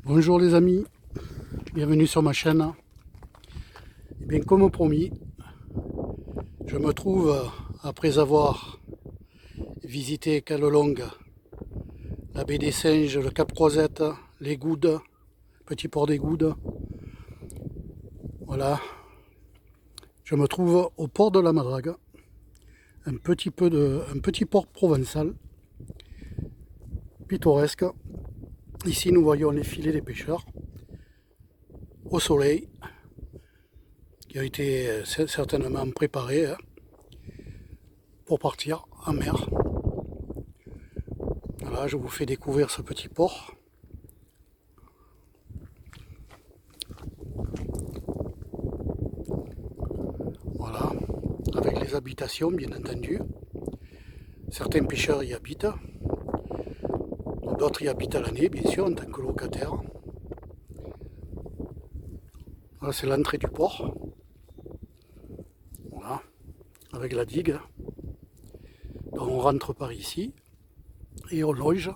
Bonjour les amis, bienvenue sur ma chaîne. Et bien comme promis, je me trouve après avoir visité Calelongue, la baie des Singes, le Cap Croisette, les Goudes, petit port des Goudes. Voilà, je me trouve au port de la Madrague, un petit port provençal, pittoresque. Ici nous voyons les filets des pêcheurs au soleil, qui a été certainement préparé pour partir en mer. Voilà, je vous fais découvrir ce petit port. Voilà, avec les habitations bien entendu. Certains pêcheurs y habitent, d'autres y habitent à l'année bien sûr en tant que locataires. Voilà, c'est l'entrée du port. Voilà, avec la digue. Donc on rentre par ici et on loge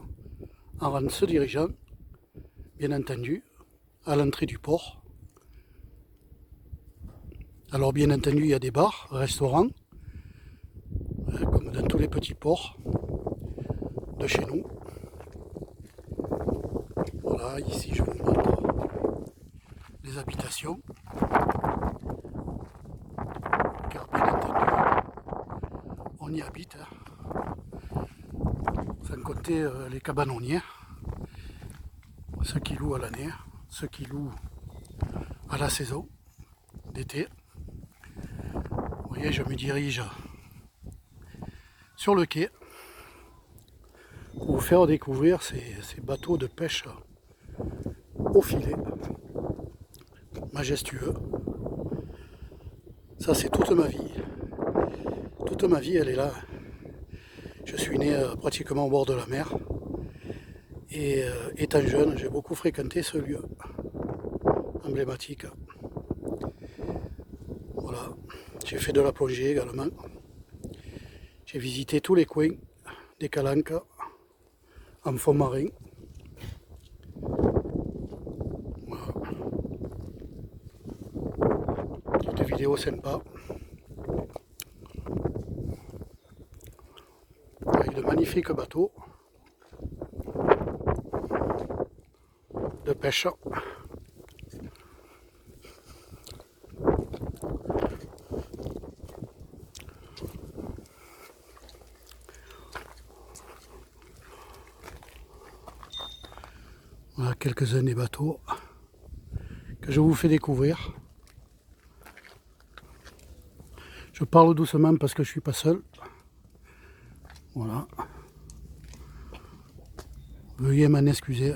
en se dirigeant, bien entendu, à l'entrée du port. Alors bien entendu, il y a des bars, restaurants, comme dans tous les petits ports de chez nous. Voilà, ici je vous montre les habitations. Car bien entendu, on y habite, sans compter les cabanonniers, ceux qui louent à l'année, ceux qui louent à la saison d'été. Vous voyez, je me dirige sur le quai pour vous faire découvrir ces bateaux de pêche au filet, majestueux. Ça c'est toute ma vie. Toute ma vie elle est là. Je suis né pratiquement au bord de la mer. Et étant jeune, j'ai beaucoup fréquenté ce lieu emblématique. Voilà. J'ai fait de la plongée également. J'ai visité tous les coins des calanques en fond marin. Voilà. Des vidéos sympas. Avec de magnifiques bateaux de pêche. Voilà quelques-uns des bateaux que je vous fais découvrir. Je parle doucement parce que je suis pas seul. Voilà. Veuillez m'en excuser.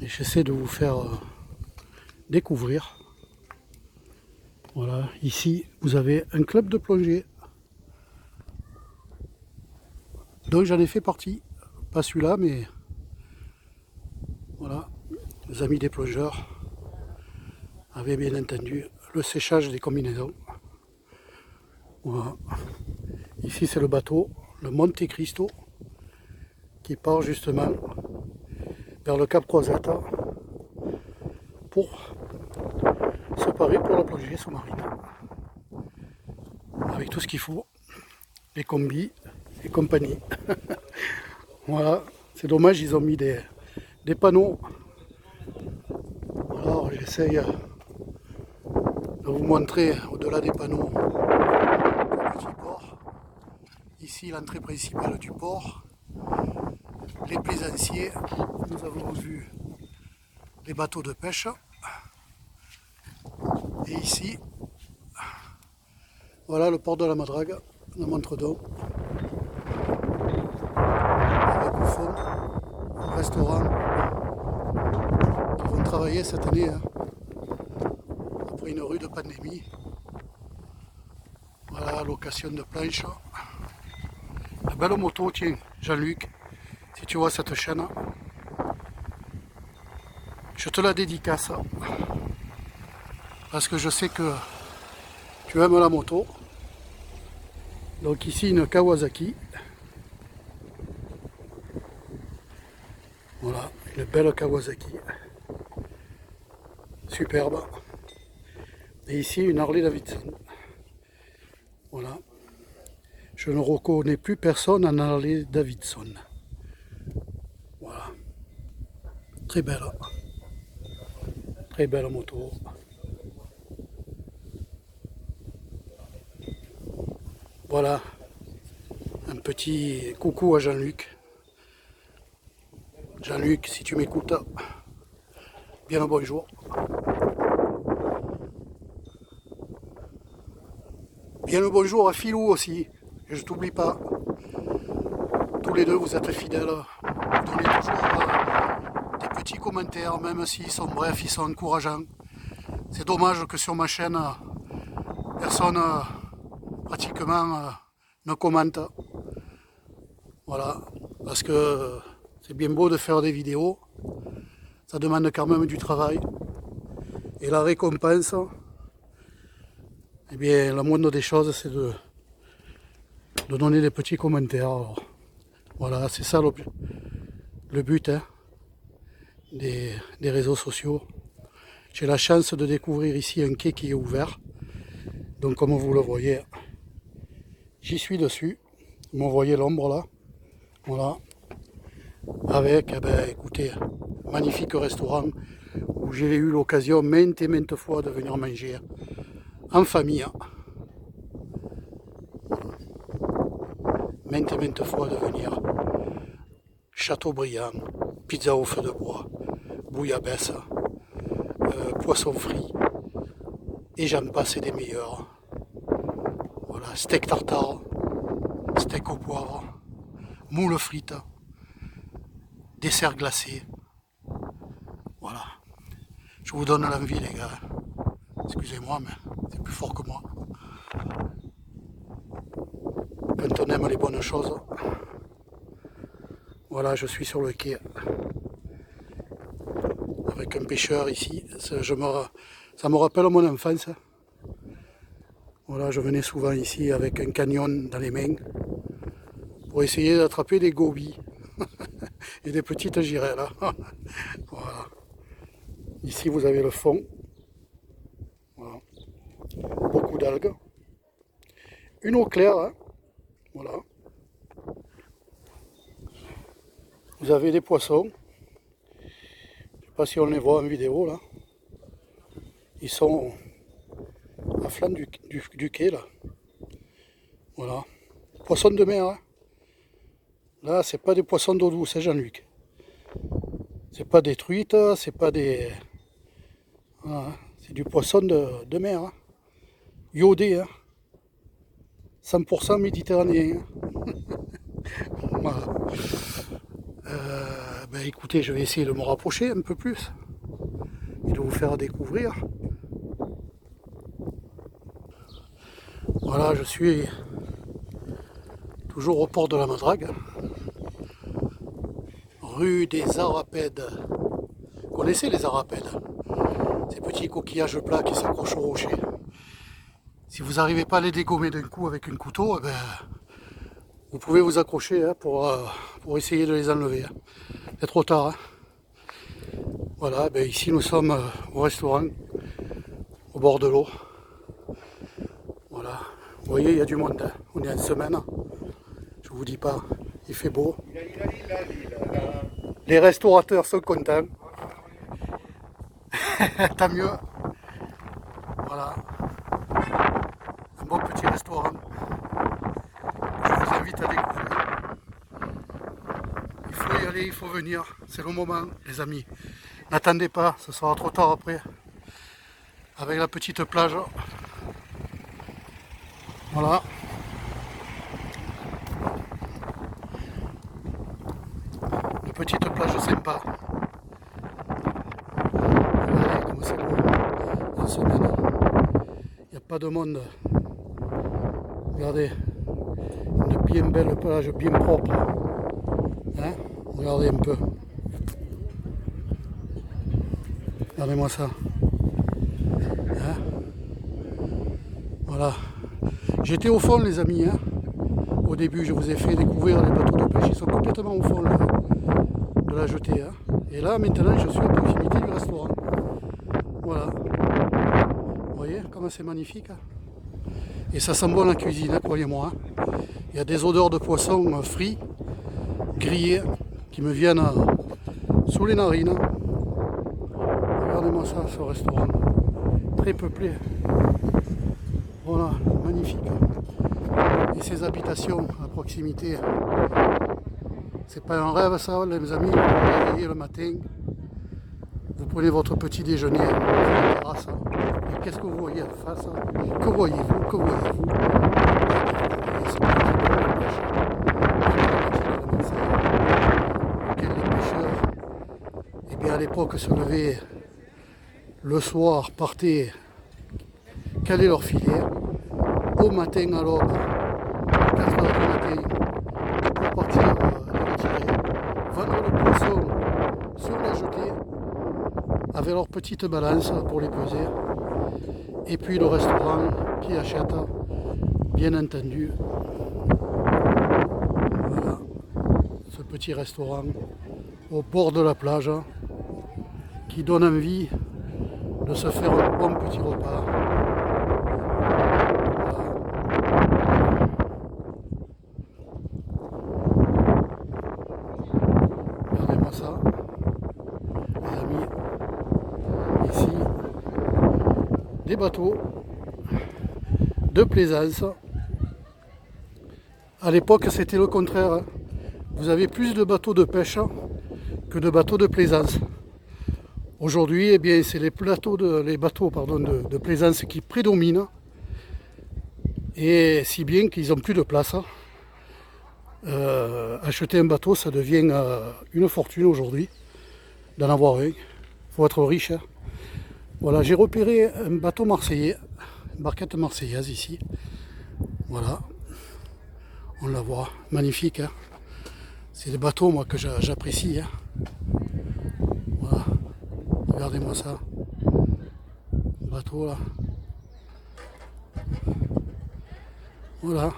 Et j'essaie de vous faire découvrir. Voilà, ici vous avez un club de plongée. Donc j'en ai fait partie. Pas celui-là, mais voilà, les amis des plongeurs avaient bien entendu le séchage des combinaisons. Voilà. Ici c'est le bateau, le Monte Cristo, qui part justement vers le Cap Croisette pour se parer pour la plongée sous-marine. Avec tout ce qu'il faut, les combis et compagnie. Voilà, c'est dommage, ils ont mis des panneaux. Alors j'essaye de vous montrer au-delà des panneaux le petit port. Ici l'entrée principale du port, les plaisanciers, nous avons vu les bateaux de pêche. Et ici, voilà le port de la Madrague, de Montredon. Avec au fond un restaurant qui vont travailler cette année après une rude pandémie. Voilà, location de planches. La belle moto, tiens, Jean-Luc, si tu vois cette chaîne, je te la dédicace. Parce que je sais que tu aimes la moto. Donc ici une Kawasaki. Voilà, une belle Kawasaki. Superbe. Et ici, une Harley Davidson. Voilà. Je ne reconnais plus personne en Harley Davidson. Voilà. Très belle. Très belle moto. Voilà. Un petit coucou à Jean-Luc. Jean-Luc, si tu m'écoutes, bien le bonjour. Bien le bonjour à Philou aussi, je ne t'oublie pas. Tous les deux, vous êtes fidèles. Vous donnez toujours des petits commentaires, même s'ils sont brefs, ils sont encourageants. C'est dommage que sur ma chaîne, personne pratiquement ne commente. Voilà, parce que c'est bien beau de faire des vidéos, ça demande quand même du travail. Et la récompense, eh bien, la moindre des choses, c'est de donner des petits commentaires. Alors, voilà, c'est ça le but hein, des réseaux sociaux. J'ai la chance de découvrir ici un quai qui est ouvert. Donc comme vous le voyez, j'y suis dessus. Vous voyez l'ombre là. Voilà. Avec, eh ben, écoutez, magnifique restaurant où j'ai eu l'occasion maintes et maintes fois de venir manger en famille. Maintes et maintes fois de venir. Chateaubriand, pizza au feu de bois, bouillabaisse, poisson frit, et j'en passe et des meilleurs. Voilà, steak tartare, steak au poivre, moules frites, dessert glacé. Voilà. Je vous donne l'envie les gars. Excusez-moi mais c'est plus fort que moi. Quand on aime les bonnes choses. Voilà, je suis sur le quai. Avec un pêcheur ici. Ça me rappelle mon enfance. Voilà, je venais souvent ici avec un canyon dans les mains pour essayer d'attraper des gobies et des petites girelles. Voilà. Ici, vous avez le fond. Voilà. Beaucoup d'algues. Une eau claire. Hein. Voilà. Vous avez des poissons. Je ne sais pas si on les voit en vidéo là. Ils sont à flanc du quai là. Voilà. Poissons de mer. Hein. Là, c'est pas des poissons d'eau douce, c'est Jean-Luc. C'est pas des truites, c'est pas des. Voilà. C'est du poisson de mer. Hein. Iodé. Hein. 100% méditerranéen. Voilà. Ben écoutez, je vais essayer de me rapprocher un peu plus et de vous faire découvrir. Voilà, je suis toujours au port de la Madrague, rue des Arapèdes. Vous connaissez les Arapèdes? Ces petits coquillages plats qui s'accrochent au rocher. Si vous n'arrivez pas à les dégommer d'un coup avec un couteau, eh ben, vous pouvez vous accrocher hein, pour essayer de les enlever. Hein. C'est trop tard. Hein. Voilà, ben ici nous sommes au restaurant, au bord de l'eau. Voilà, vous voyez, il y a du monde. Hein. On est en semaine. Je vous dis pas, il fait beau. Les restaurateurs sont contents. Tant mieux. Voilà. Un bon petit restaurant. Je vous invite à découvrir. Il faut y aller, il faut venir. C'est le moment, les amis. N'attendez pas, ce sera trop tard après. Avec la petite plage. Voilà. Une petite plage sympa. Regardez comme c'est beau. En semaine. Il n'y a pas de monde. Regardez. Une bien belle plage, bien propre. Hein? Regardez un peu. Regardez-moi ça. Hein? Voilà. J'étais au fond les amis. Hein? Au début je vous ai fait découvrir les bateaux de pêche. Ils sont complètement au fond là, de la jetée. Hein? Et là maintenant je suis à proximité du restaurant. Voilà. Vous voyez comment c'est magnifique. Et ça sent bon la cuisine, croyez-moi. Il y a des odeurs de poisson frits, grillés, qui me viennent sous les narines. Regardez-moi ça, ce restaurant. Très peuplé. Voilà, magnifique. Et ces habitations à proximité. C'est pas un rêve ça, les amis. Vous vous réveillez le matin, vous prenez votre petit déjeuner sur la terrasse. Et qu'est-ce que vous voyez en face? Que voyez-vous? Que voyez-vous? Les pêcheurs, eh bien à l'époque se levaient le soir, partaient caler leur filet, au matin à l'aube, 4 heures du matin, pour partir les retirer, vendre le poisson sur la jetée, avec leur petite balance pour les peser, et puis le restaurant qui achète, bien entendu, voilà, ce petit restaurant au bord de la plage, qui donne envie de se faire un bon petit repas. Regardez-moi ça, les amis. Ici, des bateaux de plaisance. À l'époque, c'était le contraire. Vous avez plus de bateaux de pêche que de bateaux de plaisance. Aujourd'hui, eh bien, c'est les bateaux de plaisance qui prédominent, et si bien qu'ils n'ont plus de place. Acheter un bateau, ça devient une fortune aujourd'hui d'en avoir un. Il faut être riche. Voilà, j'ai repéré un bateau marseillais, une barquette marseillaise ici. Voilà, on la voit, magnifique. Hein. C'est des bateaux moi que j'apprécie. Hein. Voilà. Regardez-moi ça. Bateau là. Voilà.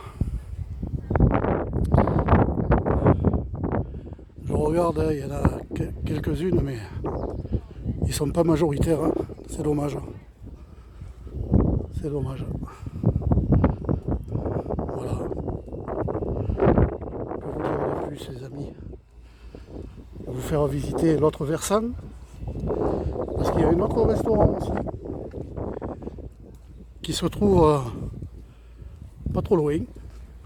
Je regarde, il y en a quelques-unes, mais ils sont pas majoritaires. Hein. C'est dommage. C'est dommage. Voilà. Que vous dire de plus, les amis? Je vais vous faire visiter l'autre versant. Parce qu'il y a un autre restaurant aussi qui se trouve pas trop loin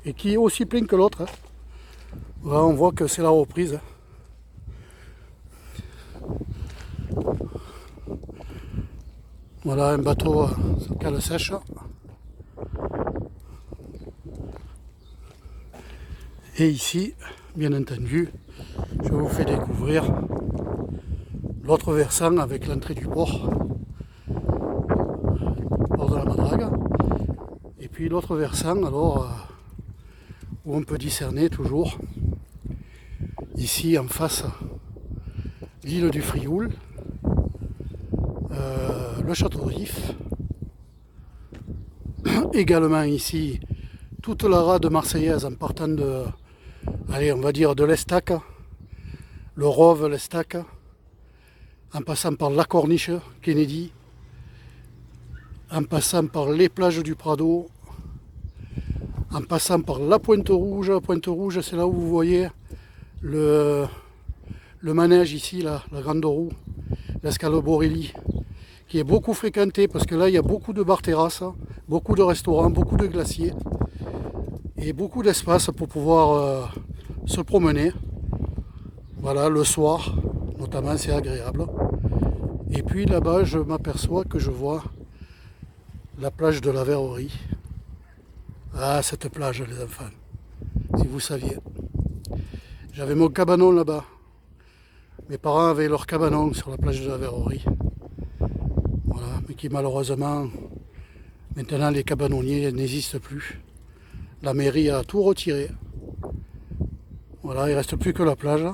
et qui est aussi plein que l'autre. Hein. Là, on voit que c'est la reprise. Voilà un bateau sur cale sèche. Et ici, bien entendu, je vous fais découvrir l'autre versant avec l'entrée du port, port de la Madrague. Et puis l'autre versant, alors, où on peut discerner toujours, ici en face, l'île du Frioul, le château de Rif. Également ici, toute la rade marseillaise en partant de, allez, on va dire de l'Estac, le Rove, l'Estac, en passant par la Corniche, Kennedy, en passant par les plages du Prado, en passant par la Pointe Rouge. La Pointe Rouge, c'est là où vous voyez le manège ici, là, la grande roue, l'escale Borelli, qui est beaucoup fréquenté parce que là, il y a beaucoup de bar-terrasses, beaucoup de restaurants, beaucoup de glaciers et beaucoup d'espace pour pouvoir se promener. Voilà, le soir, notamment, c'est agréable. Et puis là-bas, je m'aperçois que je vois la plage de la Verrerie. Ah, cette plage, les enfants, si vous saviez. J'avais mon cabanon là-bas. Mes parents avaient leur cabanon sur la plage de la Verrerie. Voilà, mais qui malheureusement, maintenant les cabanonniers n'existent plus. La mairie a tout retiré. Voilà, il ne reste plus que la plage.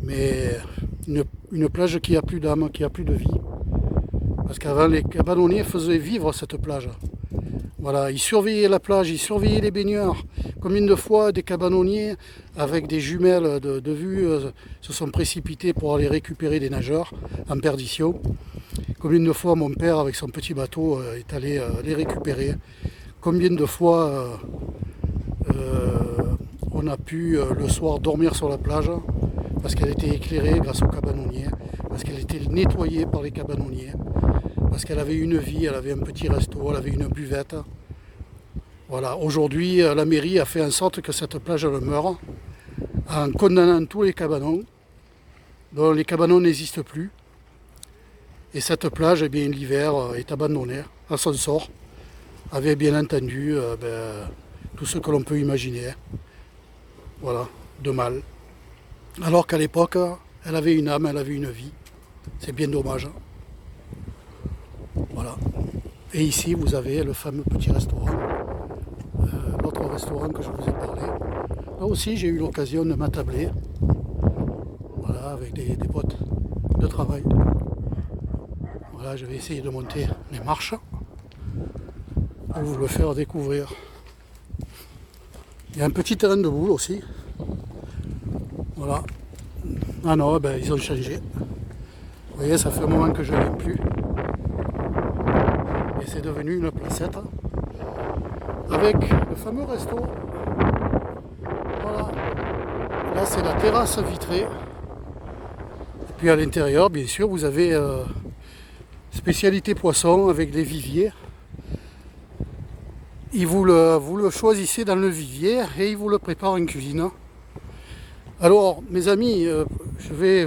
Mais une plage qui a plus d'âme, qui a plus de vie. Parce qu'avant, les cabanonniers faisaient vivre cette plage. Voilà, ils surveillaient la plage, ils surveillaient les baigneurs. Combien de fois des cabanonniers avec des jumelles de vue se sont précipités pour aller récupérer des nageurs en perdition. Combien de fois mon père avec son petit bateau est allé les récupérer. Combien de fois on a pu le soir dormir sur la plage parce qu'elle était éclairée grâce aux cabanonniers, parce qu'elle était nettoyée par les cabanonniers, parce qu'elle avait une vie, elle avait un petit resto, elle avait une buvette. Voilà, aujourd'hui la mairie a fait en sorte que cette plage elle meure en condamnant tous les cabanons, dont les cabanons n'existent plus. Et cette plage, eh bien, l'hiver, est abandonnée à son sort, avec bien entendu tout ce que l'on peut imaginer, voilà, de mal. Alors qu'à l'époque, elle avait une âme, elle avait une vie. C'est bien dommage. Voilà. Et ici, vous avez le fameux petit restaurant, l'autre restaurant que je vous ai parlé. Là aussi, j'ai eu l'occasion de m'attabler, voilà, avec des potes de travail. Voilà, je vais essayer de monter les marches pour vous le faire découvrir. Il y a un petit terrain de boule aussi. Voilà. Ah non, ben, ils ont changé. Vous voyez, ça fait un moment que je ne viens plus. Et c'est devenu une placette. Avec le fameux resto. Voilà. Là, c'est la terrasse vitrée. Et puis à l'intérieur, bien sûr, vous avez spécialité poisson avec des viviers. Vous le choisissez dans le vivier et ils vous le préparent en cuisine. Alors, mes amis, je vais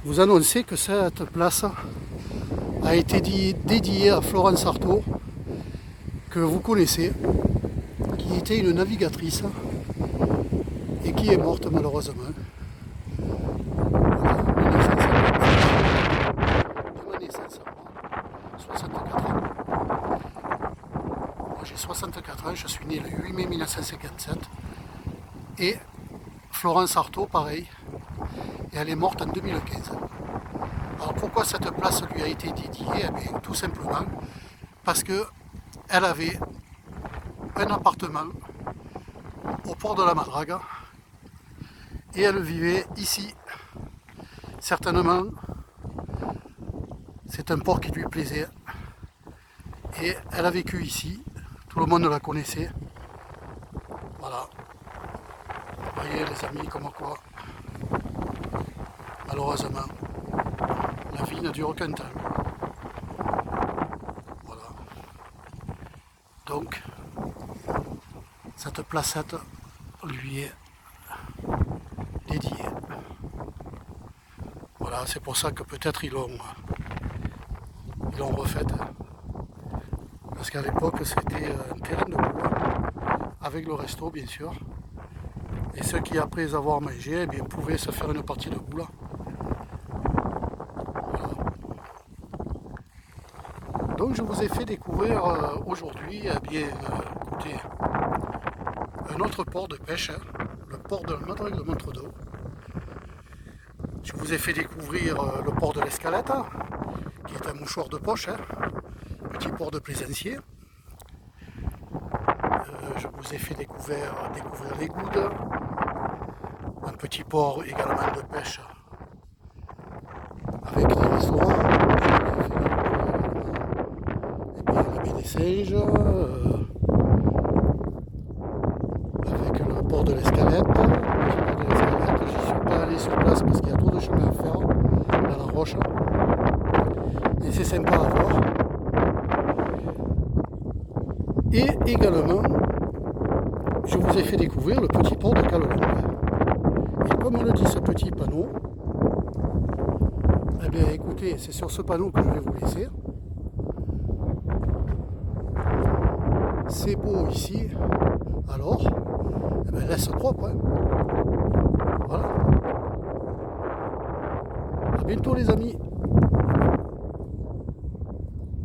vous annoncer que cette place a été dédiée à Florence Artaud, que vous connaissez, qui était une navigatrice et qui est morte malheureusement. Voilà, 1957, 64 ans. Moi j'ai 64 ans, je suis né le 8 mai 1957. Et Florence Artaud, pareil, et elle est morte en 2015. Alors pourquoi cette place lui a été dédiée? Eh bien, tout simplement parce que elle avait un appartement au port de la Madrague et elle vivait ici. Certainement, c'est un port qui lui plaisait et elle a vécu ici. Tout le monde la connaissait. Voilà. Vous voyez les amis, comme quoi, malheureusement, la vie ne dure qu'un temps. Voilà. Donc, cette placette lui est dédiée. Voilà, c'est pour ça que peut-être ils l'ont refaite. Parce qu'à l'époque, c'était un terrain de boule, avec le resto bien sûr. Et ceux qui, après avoir mangé, eh bien, pouvaient se faire une partie de boule. Voilà. Donc je vous ai fait découvrir aujourd'hui, eh bien, écoutez, un autre port de pêche, le port de la Madrague de Montredon. Je vous ai fait découvrir le port de l'Escalette, qui est un mouchoir de poche, petit port de plaisancier. Je vous ai fait découvrir les Goudes, un petit port également de pêche avec des restaurants. Et bien la baie des Singes, avec le port de l'Escalette. Je n'y suis pas allé sur place parce qu'il y a trop de chemin à faire dans la roche. Et c'est sympa à voir. Et également, je vous ai fait découvrir le petit port de Calelongue. Et comme on le dit ce petit panneau, eh bien écoutez, c'est sur ce panneau que je vais vous laisser. C'est beau ici, alors, eh bien, laisse propre. Hein. Voilà. À bientôt les amis.